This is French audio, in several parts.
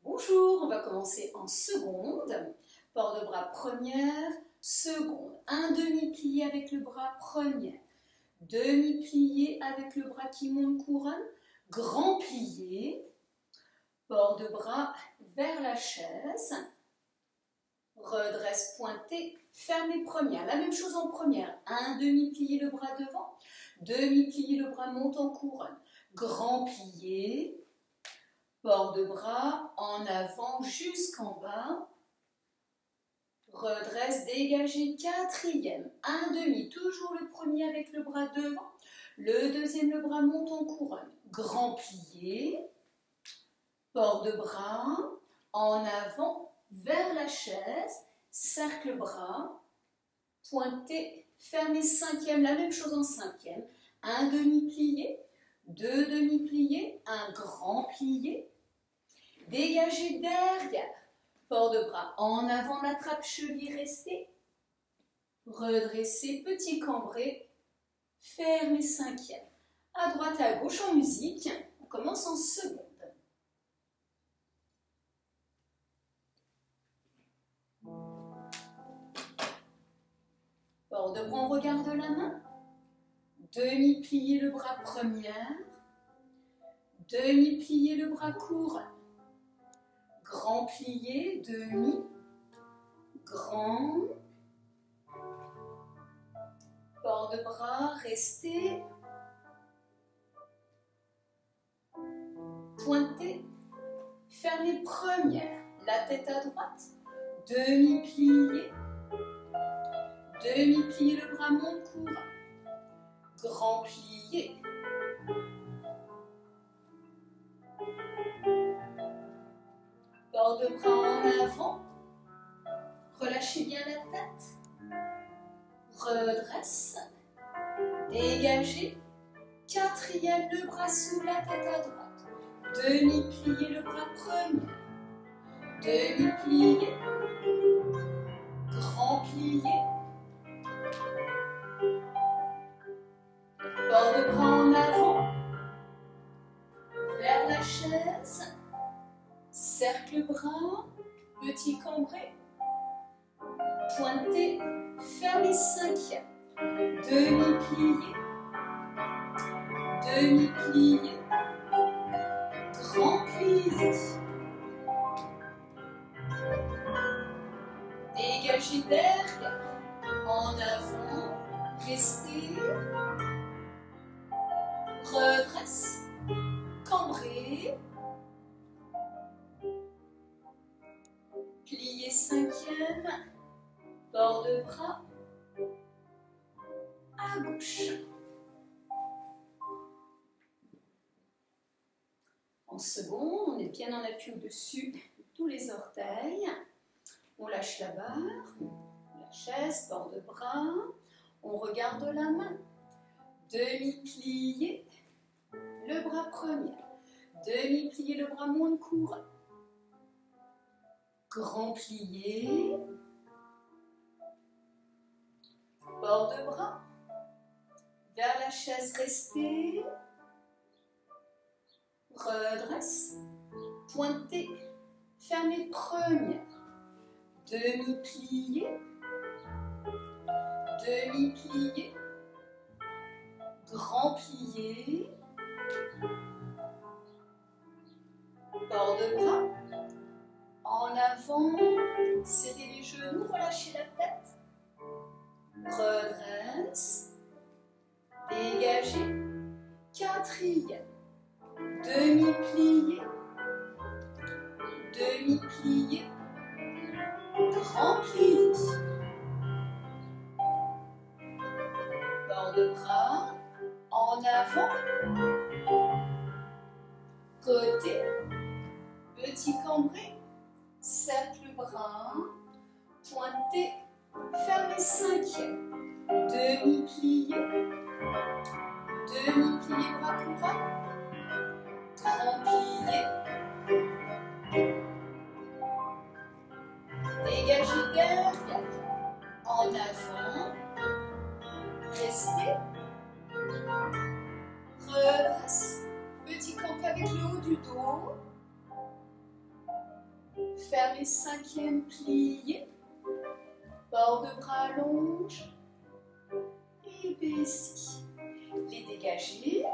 Bonjour, on va commencer en seconde. Port de bras première, seconde. Un demi-plié avec le bras première. Demi-plié avec le bras qui monte couronne. Grand plié. Port de bras vers la chaise. Redresse pointée, fermez première. La même chose en première. Un demi-plié le bras devant. Demi-plié le bras monte en couronne. Grand plié. Port de bras en avant jusqu'en bas. Redresse, dégagez, quatrième. Un demi, toujours le premier avec le bras devant. Le deuxième, le bras monte en couronne. Grand plié. Port de bras en avant vers la chaise. Cercle bras. Pointez, fermez cinquième. La même chose en cinquième. Un demi-plié. Deux demi-pliés. Un grand plié. Dégagez derrière, port de bras en avant, l'attrape-cheville, restez, redressez, petit cambré, fermez cinquième. À droite, à gauche en musique, on commence en seconde. Port de bras, on regarde la main, demi-plié le bras première, demi-plié le bras court. Grand plié, demi, grand, port de bras, restez, pointez, fermez première, la tête à droite, demi-plié, demi-plié, le bras monte court, grand plié, port de bras en avant, relâchez bien la tête, redresse, dégagez, quatrième, le bras sous la tête à droite, demi-plié, le bras premier, demi-plié, grand plié, port de bras en avant, vers la chaise, cercle bras, petit cambré, pointez, fermez cinquième, demi-plié, demi-plié, grand plié. Dégagez derrière, en avant, restez, redresse, cambré, plié cinquième, port de bras, à gauche. En seconde, on est bien en appui au-dessus de tous les orteils. On lâche la barre, la chaise, port de bras. On regarde la main. Demi-plié, le bras premier. Demi-plié, le bras monte couronne. Grand plié. Port de bras. Vers la chaise, restez. Redresse. Pointez. Fermez première. Demi-plié. Demi-plié. Grand plié. Port de bras. En avant. Serrez les genoux. Relâchez la tête. Redresse. Dégagez. Quatrième. Demi-plié. Demi-plié. Grand plié. Port de bras. En avant. Côté. Petit cambré. Cercle bras. Pointez. Fermez cinquième. Demi-plié. Demi-plié, bras couronne. Grand plié. Dégagez derrière. En avant. Restez. Redresse. Petit camp avec le haut du dos. fermez, cinquième, plié, bord de bras allonge, et baissez. Les dégager.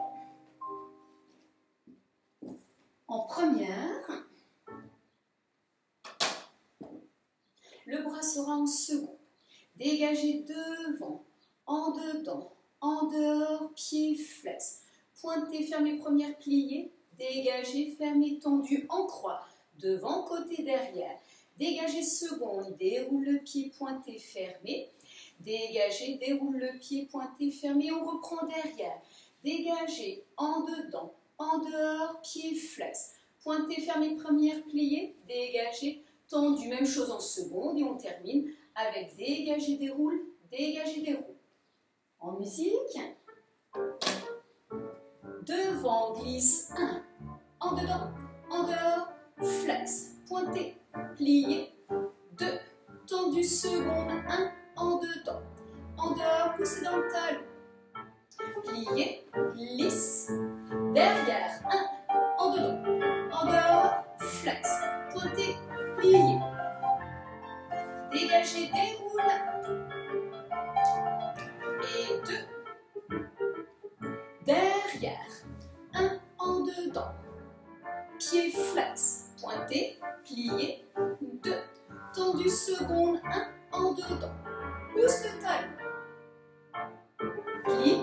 En première, le bras sera en second. Dégagez devant, en dedans, en dehors, pied flex. Pointez, fermez, première, pliée. Dégagez, fermez, tendu, en croix. Devant, côté, derrière. Dégagez, seconde, déroule le pied, pointé, fermé. Dégagez, déroule le pied, pointé, fermé. On reprend derrière. Dégagez, en dedans, en dehors, pied flex. Pointez, fermez, première, pliée. Dégagez, tendu, même chose en seconde. Et on termine avec dégagez, déroule, dégagez, déroule. En musique, devant, glisse, 1, en dedans, en dehors, flex, pointé, plié, 2, tendu, seconde, 1, en dedans, en dehors, poussez dans le talon, plié, glisse, derrière, 1, en dedans, en dehors, flex, pointé, plié, dégagez, déroule, et 2, derrière, 1, en dedans, pied flex, pointé, plié, 2, tendu, seconde, 1, en dedans, pousse le talon, plie,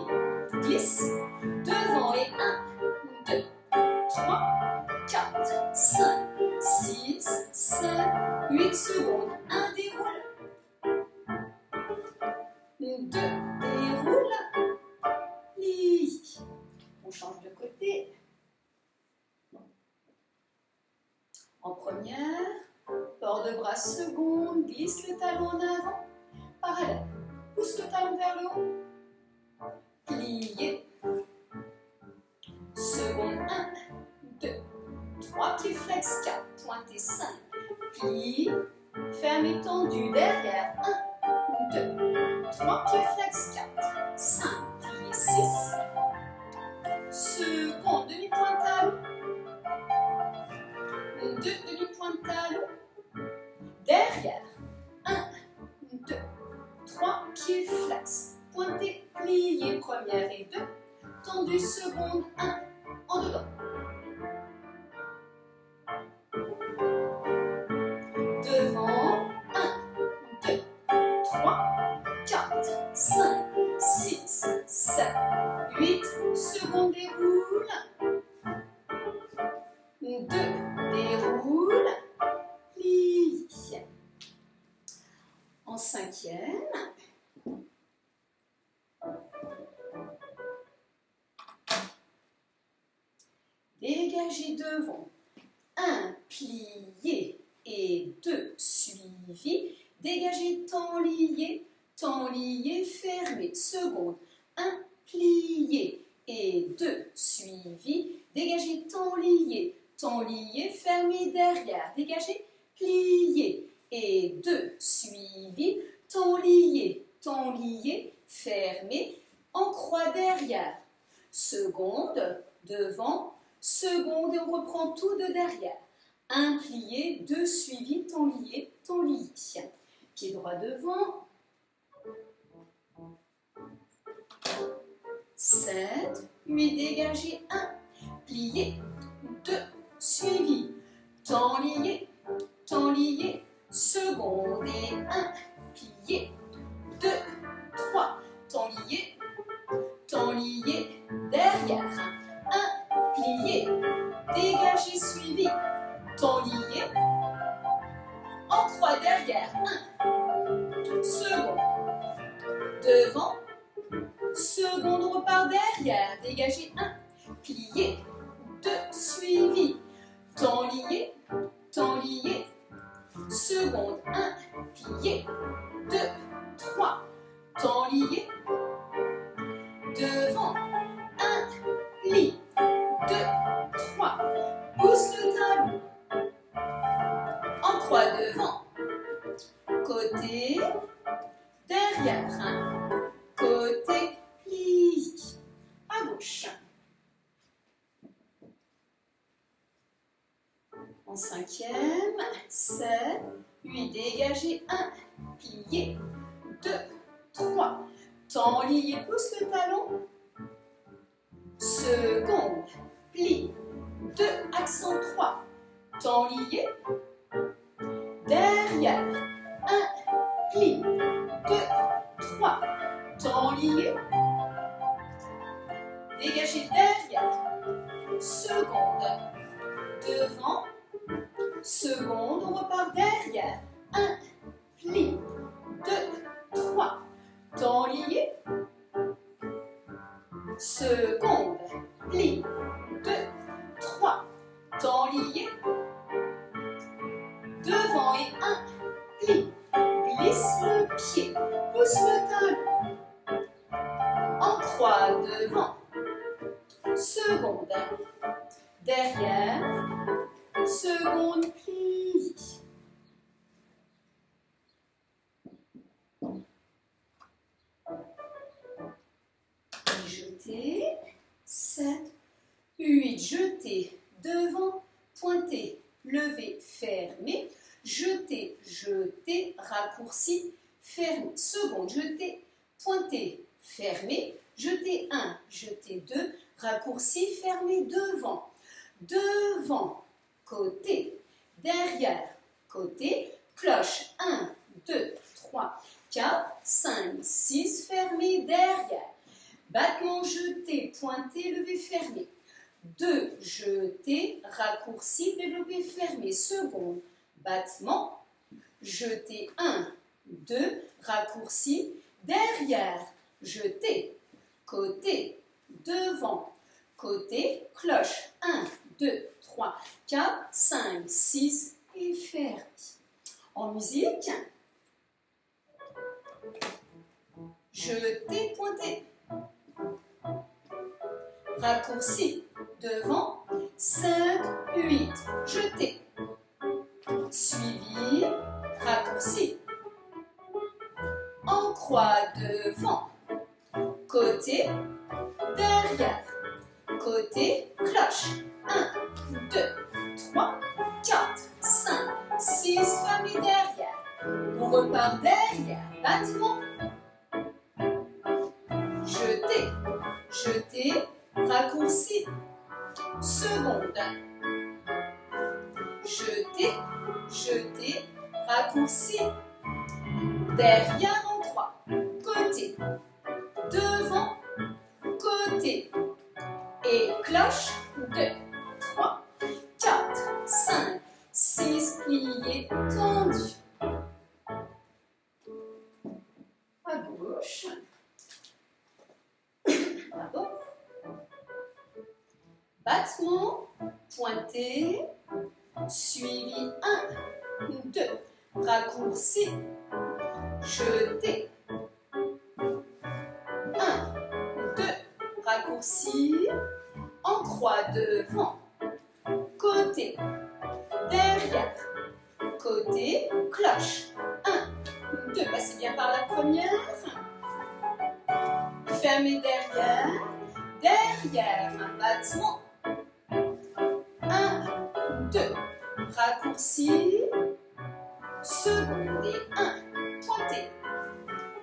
glisse, devant et 1, 2, 3, 4, 5, 6, 7, 8 secondes, 1, déroule, 2, déroule, plie, on change de côté. En première, port de bras seconde, glisse le talon en avant, parallèle, pousse le talon vers le haut, plié, seconde 1, 2, 3, pieds flex 4, pointé 5, plie, fermé tendu derrière 1, 2, 3, pieds flex 4, 5, plié 6, seconde demi-point talon, 2 demi-point de talon, derrière, 1, 2, 3, pieds flex, pointé, plié, première et 2, tendu, seconde, 1, en dedans. Devant, 1, 2, 3, 4, 5, 6, 7, 8, seconde déroule, 2, déroule, plie. En cinquième, dégagez devant, 1, plié et 2, suivi, dégagez, temps lié, fermé, seconde, 1, plié et 2, suivi, dégagez, temps lié, fermé, derrière, dégagez, plié et 2, suivi, temps lié, fermé, en croix derrière, seconde, devant, seconde et on reprend tout de derrière. 1 plié, 2 suivi, temps lié. Pied droit devant. 7, 8, dégagé, 1, plié, 2, suivi, temps lié, seconde et 1, plié, 2, 3, temps lié, derrière, 1, plié, dégagé, suivi, temps lié, en croix derrière, 1, seconde, devant, seconde, on repart derrière, dégagé, 1, plié, 2, suivi, temps lié, seconde, 1, plié, 2, 3, temps lié, devant, 1, plie, 2, 3, pousse le talon, en croix devant, côté, derrière, 1, côté, plie, à gauche. En 5e, cinquième, 7, 8, dégagez, 1, plié, 2, 3, temps lié, pousse le talon, seconde, plie, 2, accent 3, temps lié, derrière, 1, plie, 2, 3, temps lié, dégagez derrière, seconde, devant, seconde, on repart derrière, 1, plie, 2, 3, temps lié, seconde, plie, 2, 3, temps lié, devant et 1, plie, glisse le pied, pousse le talon, en croix devant, seconde, derrière, seconde, plie. Jeter, 7, 8, jeter, devant, pointer, lever, fermer, jeter, jeter, raccourci, fermer, seconde, jeter, pointer, fermer, jeter 1, jeter 2, raccourci, fermer, devant, devant, côté, derrière, côté, cloche, 1, 2, 3, 4, 5, 6, fermé, derrière, battement, jeté, pointé, levé, fermé, 2, jeté, raccourci, développé, fermé, seconde, battement, jeté, 1, 2, raccourci, derrière, jeté, côté, devant, côté, cloche, 1, 2, 3, 4, 5, 6 et fermé. En musique, jeté, pointé, raccourci, devant, 5, 8, jeté, suivi, raccourci, en croix, devant, côté, derrière, côté, cloche, 1, 2, 3, 4, 5, 6, fermé derrière, on repart derrière, battement, jeté, jeté, raccourci, seconde, jeté, jeté, raccourci, derrière en croix, côté, devant, côté, et cloche, 2, 3, 4, 5, 6, plié, tendu. À gauche. Pardon. Battement, pointé, suivi 1, 2, raccourci, jeté, 1, 2, raccourci, en croix devant, côté, derrière, côté, cloche, 1, 2, passez bien par la première, fermez derrière, derrière, un battement, 1, 2, raccourci, seconde et 1, pointé,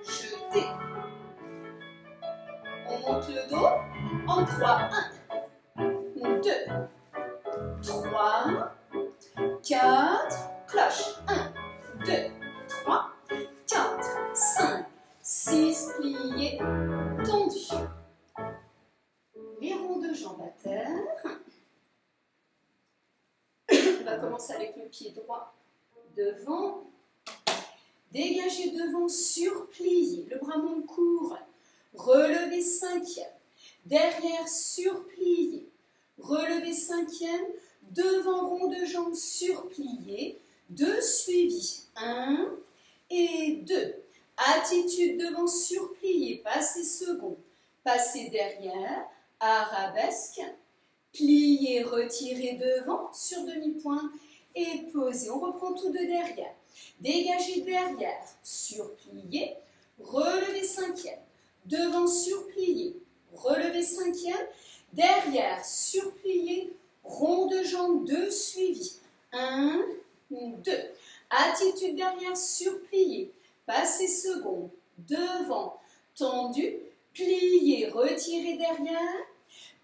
jeté, on monte le dos, en croix, 1, 2, 3, 4, cloche, 1, 2, 3, 4, 5, 6, plié, tendu. Les ronds de jambes à terre. On va commencer avec le pied droit devant. Dégagez devant, surplié, le bras monte court. Relevez cinquième. Derrière, surplié. Relevez cinquième. Devant, rond de jambes, surplié. 2 suivis. 1 et 2. Attitude devant, surplié. Passez second. Passez derrière. Arabesque. Pliez, retirez devant sur demi-pointe et posez. On reprend tout de derrière. Dégagez derrière, surplié, relevez cinquième. Devant, surplié, relevez cinquième. Derrière, surplié, rond de jambe, 2 suivis. 1, 2. Attitude derrière surplié. Passez second. Devant. Tendu. Plié. Retiré derrière.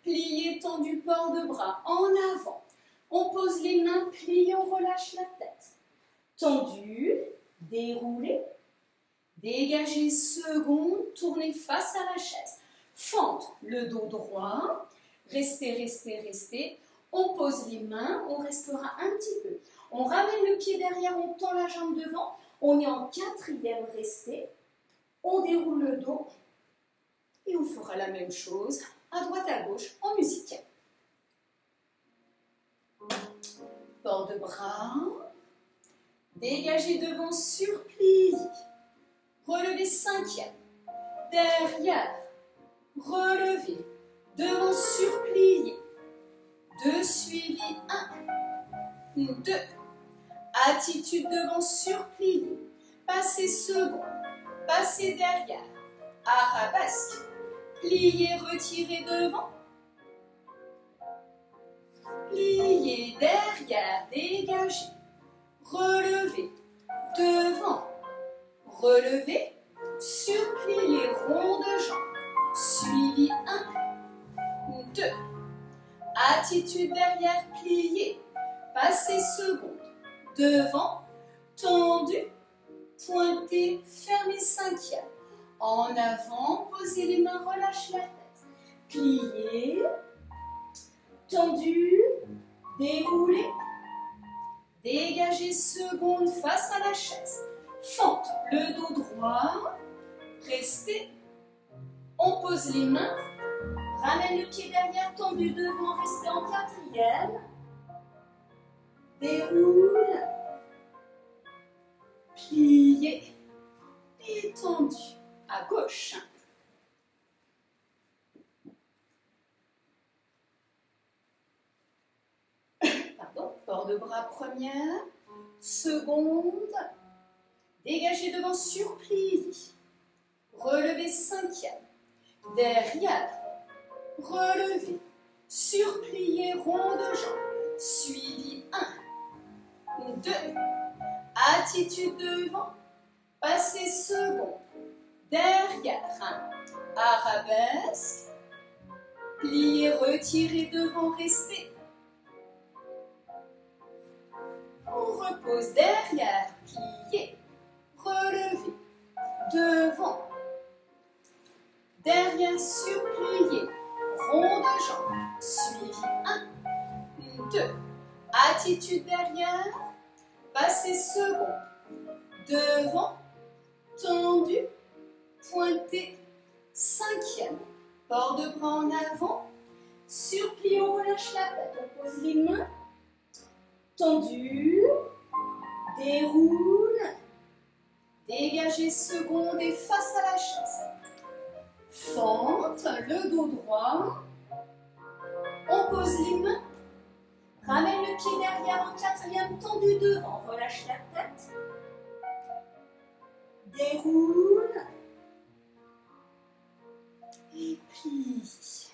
Plié, tendu, port de bras. En avant. On pose les mains. Plié, on relâche la tête. Tendu. Déroulé. Dégagez second. Tournez face à la chaise. Fente. Le dos droit. Restez, restez, restez. On pose les mains, on restera un petit peu. On ramène le pied derrière, on tend la jambe devant. On est en 4e, restez. On déroule le dos. Et on fera la même chose à droite, à gauche, en musique. Port de bras. Dégagez devant, surplie. Relevez 5e. Derrière. Relevez. Devant, surplié. 2 suivi, 1, 2. Attitude devant, surplié. Passez second, passez derrière. Arabesque. Plié, retiré devant. Plié, derrière, dégagez. Relevez, devant. Relevez, surplié, rond de jambe. Suivi, 1, 2. Attitude derrière, plié. Passez seconde. Devant, tendu, pointé, fermez 5e. En avant, posez les mains, relâchez la tête. Plié, tendu, déroulé. Dégagez seconde face à la chaise. Fente, le dos droit. Restez. On pose les mains. Ramène le pied derrière, tendu devant, restez en 4e. Déroule. Plié. Et tendu. À gauche. Pardon. Port de bras première. Seconde. Dégagez devant, surplie. Relevez 5e. Derrière. Relevez, surplié, rond de jambe, suivi 1, 2, attitude devant, passez second, derrière, arabesque, plié, retiré devant, restez. On repose derrière, plié, relevé, devant, derrière, surplié. Rond de jambe, suivi 1, 2, attitude derrière, passez second, devant, tendu, pointé, 5e, port de bras en avant, surplie, on relâche la tête, on pose les mains, tendu, déroule, dégagez seconde et face à la chaise. Fente, le dos droit, on pose les mains, ramène le pied derrière en 4e, tendu devant, relâche la tête, déroule, et plie.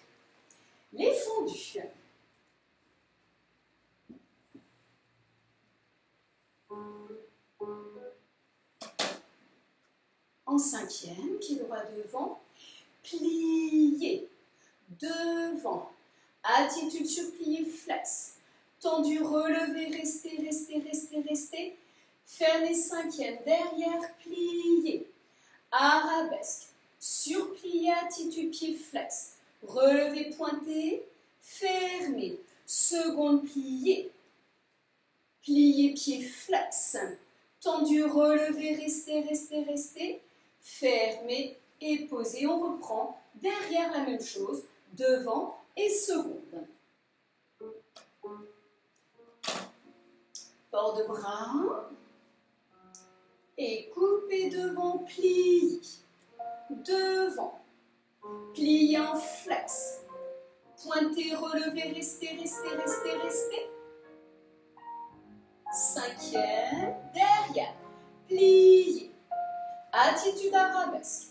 Les fondus. En 5e, pied droit devant, plié, devant, attitude surpliée, flex, tendu, relevé, restez, restez, restez, restez, fermez 5e, derrière, plié, arabesque, surplié, attitude, pied flex, relevé, pointé, fermé, seconde, plié, plié, pied flex, tendu, relevé, restez, restez, restez, fermé, et posé, on reprend derrière la même chose, devant et seconde. Port de bras et coupé devant, plie, devant, plié en flex, pointé, relevé, restez, restez, restez, restez. 5e, derrière, plié, attitude arabesque.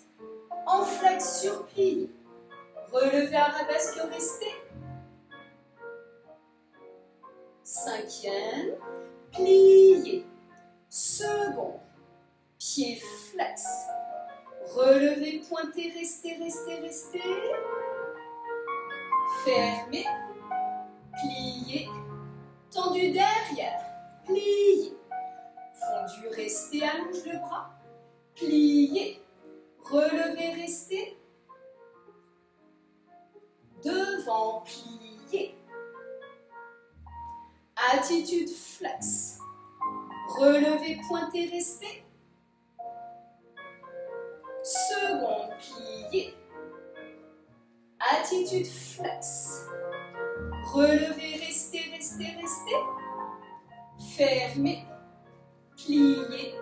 En flex surplié, relevez arabesque, restez. 5e, plié. Second, pied flex. Relevez, pointez, restez, restez, restez. Fermez, pliez. Tendu derrière, pliez. Fondu, restez, allonge le bras. Pliez. Relevez, restez. Devant, pliez. Attitude flex. Relevez, pointez, restez. Second, plié. Attitude flex. Relevez, restez, restez, restez. Fermez, plié,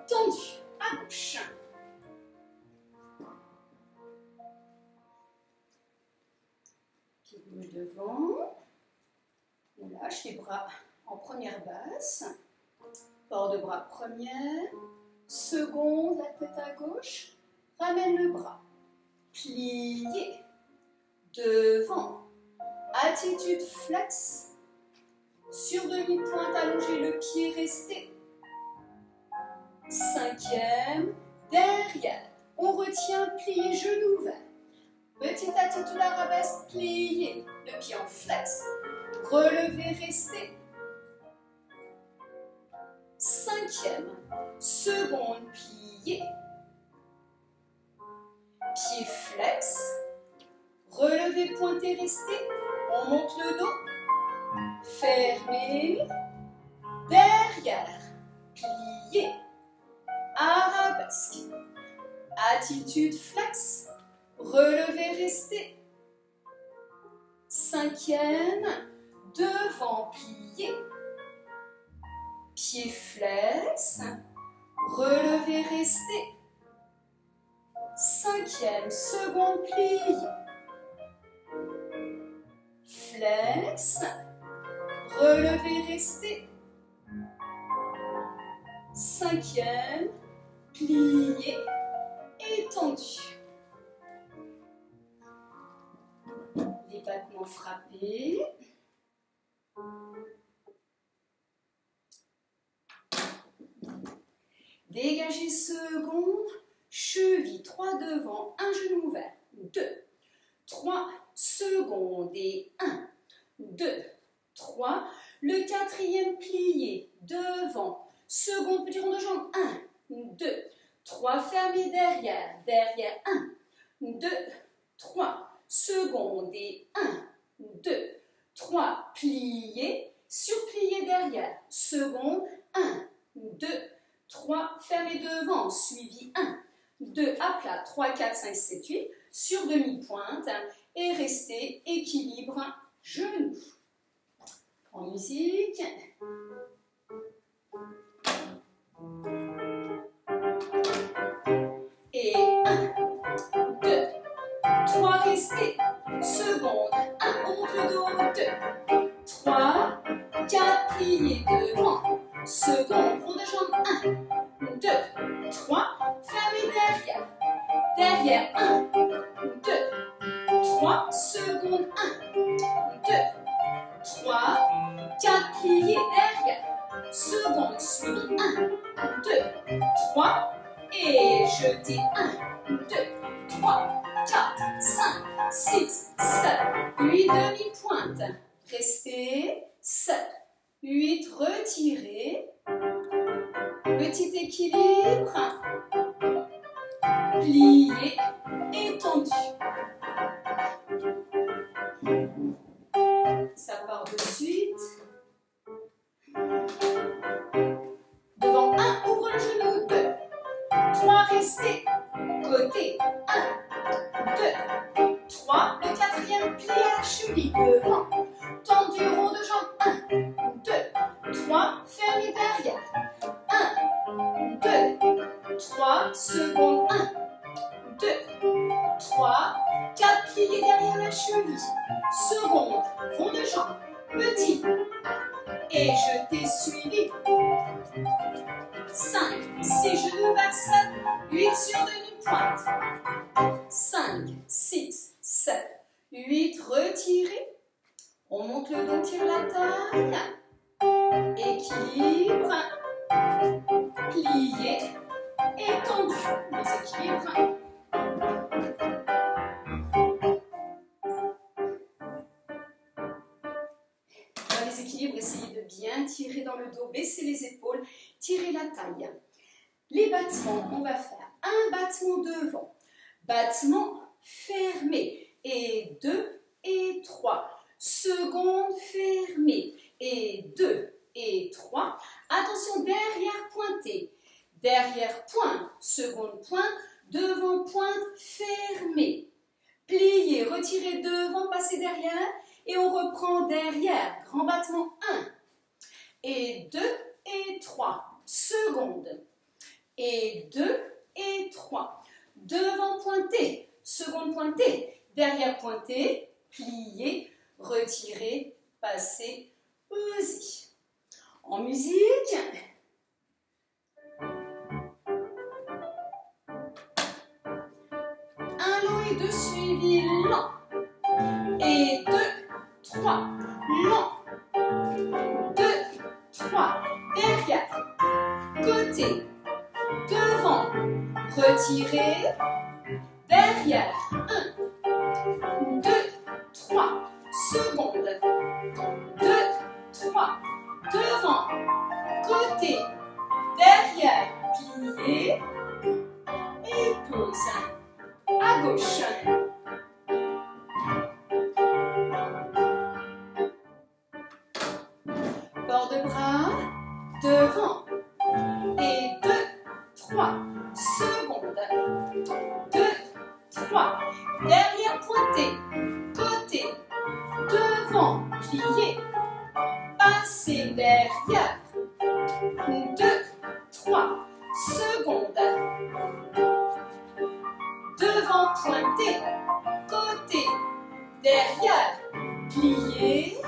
tendu, à gauche. Pied gauche devant. On lâche les bras en première basse. Port de bras première. Seconde, la tête à gauche. Ramène le bras. Plié. Devant. Attitude flex. Sur demi-pointe, allongez le pied, restez. Cinquième. Derrière. On retient, plié, genou ouvert. Petite attitude arabesque, plié. Le pied en flex. Relevez, restez. Cinquième. Seconde, plié. Pied flex. Relevez, pointez, restez. On monte le dos. Fermez. Derrière. Plié. Arabesque. Attitude flex. Relevez, restez. Cinquième. Devant, plié. Pied flex. Relevez, restez. Cinquième, seconde, plié. Flex. Relevez, restez. Cinquième, plié, étendu. Les battements frappés. Dégagez seconde, cheville, 3 devant, un genou ouvert, 2, 3, seconde et 1, 2, 3, le quatrième plié, devant, seconde, petit rond de jambe, 1, 2, 3, fermez derrière, derrière, 1, 2, 3, seconde et 1, 2, 3, plié, surplié derrière, seconde, 1, 2, 3, fermez devant, suivi 1, 2, à plat, 3, 4, 5, 7, 8, sur demi-pointe, et restez équilibre, genoux. En musique. Et 1, 2, 3, restez, seconde, 1, on monte le dos, 2, 3, 4, pliez devant, seconde, rond de jambe, 1, 2, 3, fermez derrière, derrière, 1, 2, 3, seconde, 1, 2, 3, 4, pliez derrière, seconde, suivi, 1, 2, 3, et jetez, 1, 2, 3, 4, 5, 6, 7, 8, demi-pointe, restez, 7, 8, retirez, petit équilibre, plié, étendu. Ça part de suite. Devant 1, ouvre le genou, 2, 3, restez, côté, 1, 2, 3, le quatrième plie à la cheville, devant, tendu, rond de jambe, 1, 2, 3, fermez derrière, 1, 2, 3, seconde, 1, 2, 3, 4, pliez derrière la cheville, seconde, rond de jambe, petit, et jetez, suivi, 5, 6, genoux vers 7, 8 sur demi-pointe, 5, 6, 7, 8, retirez, on monte le dos, tire la taille, équilibre, le dos, baissez les épaules, tirez la taille. Les battements, on va faire un battement devant, battement fermé, et 2 et 3. Seconde fermée, et 2 et 3. Attention, derrière pointé, derrière pointe, seconde pointe, devant pointe fermée. Pliez, retirez devant, passez derrière, et on reprend derrière. Grand battement, 1 et 2 et 3. Seconde, et 2 et 3. Devant pointé, seconde pointée, derrière pointé, pliez, retirez, passez, pesez. En musique, un long et 2 suivi, lent, et 2, 3, lent, 2, 3, derrière, côté, devant, retirez, derrière, 1, 2, 3, seconde, 2, 3, devant, côté, derrière, plié, et pose, à gauche. Port de bras, devant, et 2, 3, seconde, 2, 3, derrière pointé, côté, devant, plié, passez derrière, 2, 3, seconde, devant pointé, côté, derrière, plié,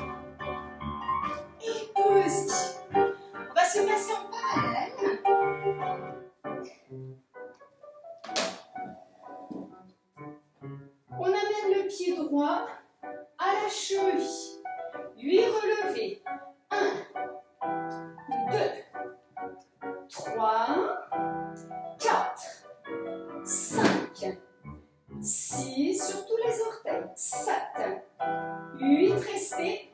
et pesez. On va se placer en parallèle. On amène le pied droit à la cheville. 8 relevés. 1, 2, 3, 4, 5, 6, sur tous les orteils. 7, 8, restez.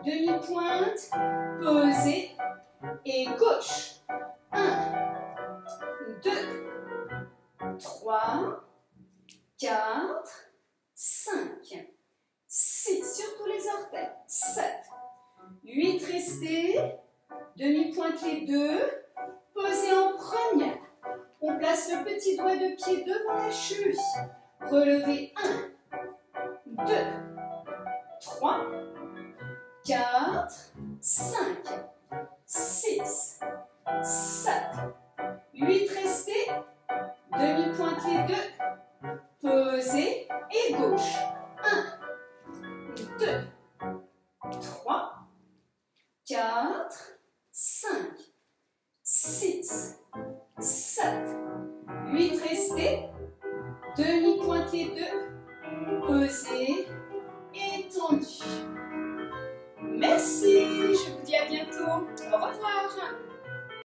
Demi-pointe, pesez et gauche. 1, 2, 3, 4, 5, 6, sur tous les orteils. 7, 8, restez. Demi-pointe les deux. Pesez en première. On place le petit doigt de pied devant la cheville. Relevez 1, 2, 3, 4, 5, 6, 7, 8, restez. Demi-pointe les deux. Pesez et gauche. 1, 2, 3, 4, 5, 6, 7, 8, restez. Demi-pointe les deux. Pesez